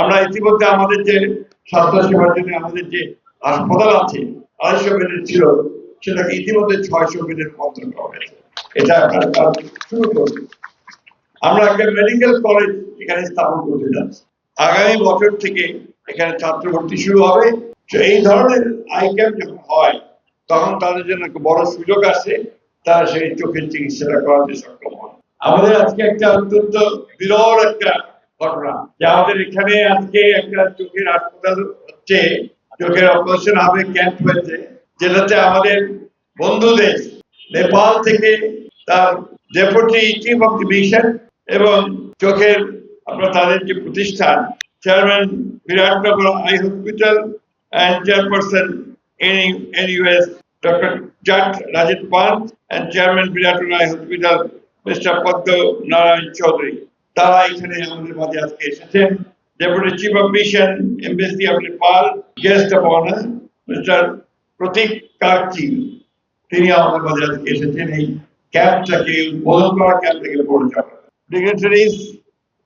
আমরা ইতিমধ্যে আমাদের যে স্বাস্থ্য সেবার জন্য আমাদের যে হাসপাতাল আছে 250 বেডের ছিল, সেটাকে ইতিমধ্যে 600 বেডের রূপান্তর করা হয়েছে। এটা আপনার কাজ শুরু করবে। আমরা একটা মেডিকেল কলেজ এখানে স্থাপন করতে যাচ্ছি। আগামী বছর থেকে এখানে ছাত্র ভর্তি শুরু হবে। এই ধরনের আই ক্যাম্প যখন হয় তখন তাদের জন্য একটা বড় সুযোগ আছে, তারা সেই চোখের চিকিৎসাটা করাতে সক্ষম হয়। আমাদের আজকে একটা অত্যন্ত বিরল একটা ঘটনা যে আমাদের এখানে আজকে একটা চোখের হাসপাতাল হচ্ছে, চোখের অপারেশন হবে, ক্যাম্প হয়েছে, যেটাতে আমাদের বন্ধু দেশ নেপাল থেকে তার deputy chief of the mission এবং চোখের আপনার তাদের যে প্রতিষ্ঠান chairman Biratnagar eye hospital and chairperson NUS Dr. Jat Rajit Pant and chairman Biratnagor Eye Hospital Mr. Padma Narayan Chaudhary, তারা এখানে আমাদের মাঝে আজকে এসেছেন। Deputy chief of mission embassy of Nepal, guest of honour mister Pratik Karki, তিনি আমাদের মাঝে আজকে এসেছেন এই ক্যাম্পটাকে উদ্বোধন করা, ক্যাম্পটাকে পরিচালনা। Dignitaries,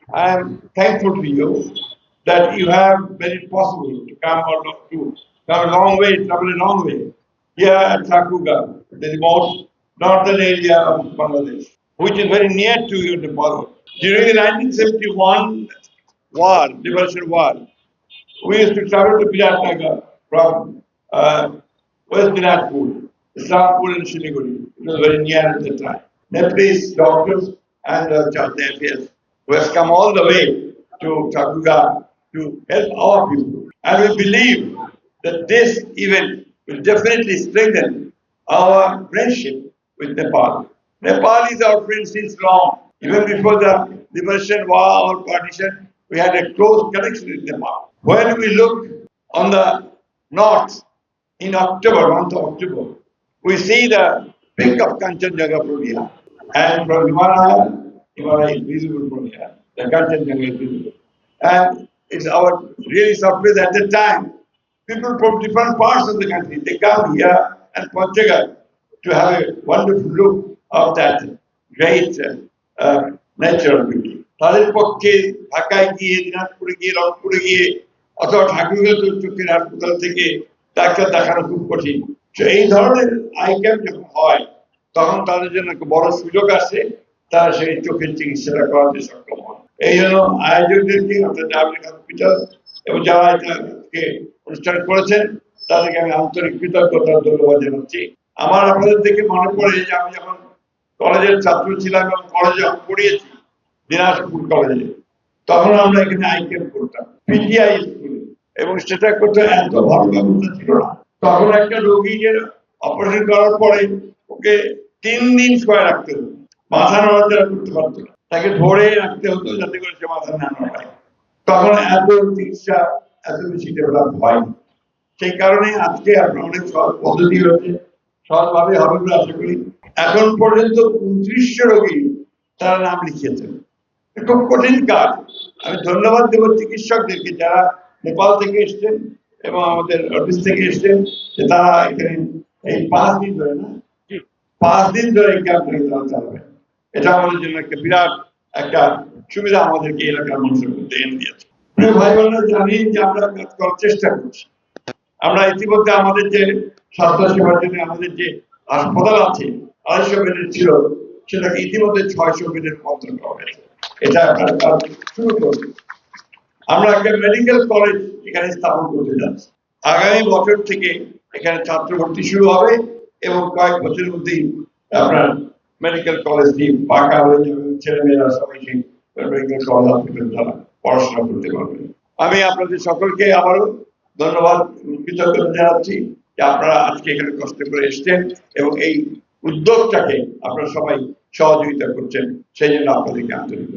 I am thankful to you that you have made it possible to come a long way, travel a long way here at Thakuga, the remote northern area of Bangladesh, which is very near to you, Nepal. During the 1971 war, liberation war, we used to travel to Biratnagar from West Dinajpur, Islampur and Siliguri. It was very near at the time. Nepalese doctors and the affairs who has come all the way to Thakuga to help our people. And we believe that this event will definitely strengthen our friendship with Nepal. Nepal is our friend since long. Even before the liberation war or partition, we had a close connection with Nepal. When we look on the north in October, month of October, we see the peak of Kanchenjunga from here. And from Himalaya is visible from here. The Kanchenjunga is visible. And it's our really surprise at the time. People from different parts of the country, they come here and Panchagat to have a wonderful look of that great natural beauty. তাদের পক্ষে ঢাকায় গিয়ে, দিনাজপুরে গিয়ে, রংপুরে গিয়ে অথবা ঠাকুরগাঁ চোখের হাসপাতাল থেকে ডাক্তার দেখানো খুব কঠিন। এই ধরনের আই ক্যাম্প যখন হয় তখন তাদের জন্য একটা বড় সুযোগ আছে, তারা সেই চোখের চিকিৎসাটা করাতে সক্ষম হয়। এই জন্য আয়োজকদেরকে অর্থাৎ হসপিটাল এবং যারা এটাকে অনুষ্ঠান করেছেন তাদেরকে আমি আন্তরিক কৃতজ্ঞতা ধন্যবাদ জানাচ্ছি। আমার আপনাদের দেখে মনে পড়ে যে আমি যখন কলেজের ছাত্র ছিলাম এবং কলেজে যখন পড়িয়েছি দিনাজপুর কলেজে, তখন আমরা এখানে আই ক্যাম্প করতাম পিটিআই স্কুলে, এবং সেটা করতে এত ভালো ব্যবস্থা ছিল না। তখন একটা রোগীকে অপারেশন করার পরে ওকে 3 দিন শোয়া রাখতে হতো, মাথা নড়াচড়া করতে পারতো না, তাকে ধরে রাখতে হতো যাতে করে সে মাথা না নড়ায়। তখন এত চিকিৎসা এত বেশি ডেভেলপ হয়নি। সেই কারণে আজকে আপনার অনেক সহজ পদ্ধতি হচ্ছে, সহজভাবে হবে বলে আশা করি। এখন পর্যন্ত 2900 রোগী তারা নাম লিখিয়েছেন। খুব কঠিন কাজ। আমি ধন্যবাদ দেব চিকিৎসকদেরকে যারা নেপাল থেকে এসছেন এবং আমাদের অফিস থেকে এসছেন, যে তারা এখানে এই 5 দিন ধরে 5 দিন ধরে এই ক্যাম্পে তারা চালাবেন। এটা আমাদের জন্য একটা বিরাট একটা সুবিধা আমাদেরকে এলাকার মানুষের মধ্যে এনে দিয়েছে। প্রিয় ভাই বোনেরা, জানি যে আমরা কাজ করার চেষ্টা করছি। আমরা ইতিমধ্যে আমাদের যে স্বাস্থ্য সেবার জন্য আমাদের যে হাসপাতাল আছে 250 বেডের ছিল, সেটাকে ইতিমধ্যে 600 বেডের রূপান্তর করা হয়েছে। এটা আপনার কাজ শুরু করবে। আমরা একটা মেডিকেল কলেজ এখানে স্থাপন করতে যাচ্ছি। আগামী বছর থেকে এখানে ছাত্র ভর্তি শুরু হবে এবং কয়েক বছরের মধ্যেই আপনার মেডিকেল কলেজটি পাকা হয়ে যাবে, ছেলেমেয়েরা সবাই সেই মেডিকেল কলেজ হসপিটাল দ্বারা পড়াশোনা করতে পারবে। আমি আপনাদের সকলকে আবারও ধন্যবাদ কৃতজ্ঞতা জানাচ্ছি যে আপনারা আজকে এখানে কষ্ট করে এসছেন এবং এই উদ্যোগটাকে আপনারা সবাই সহযোগিতা করছেন, সেই জন্য আপনাদেরকে আন্তরিক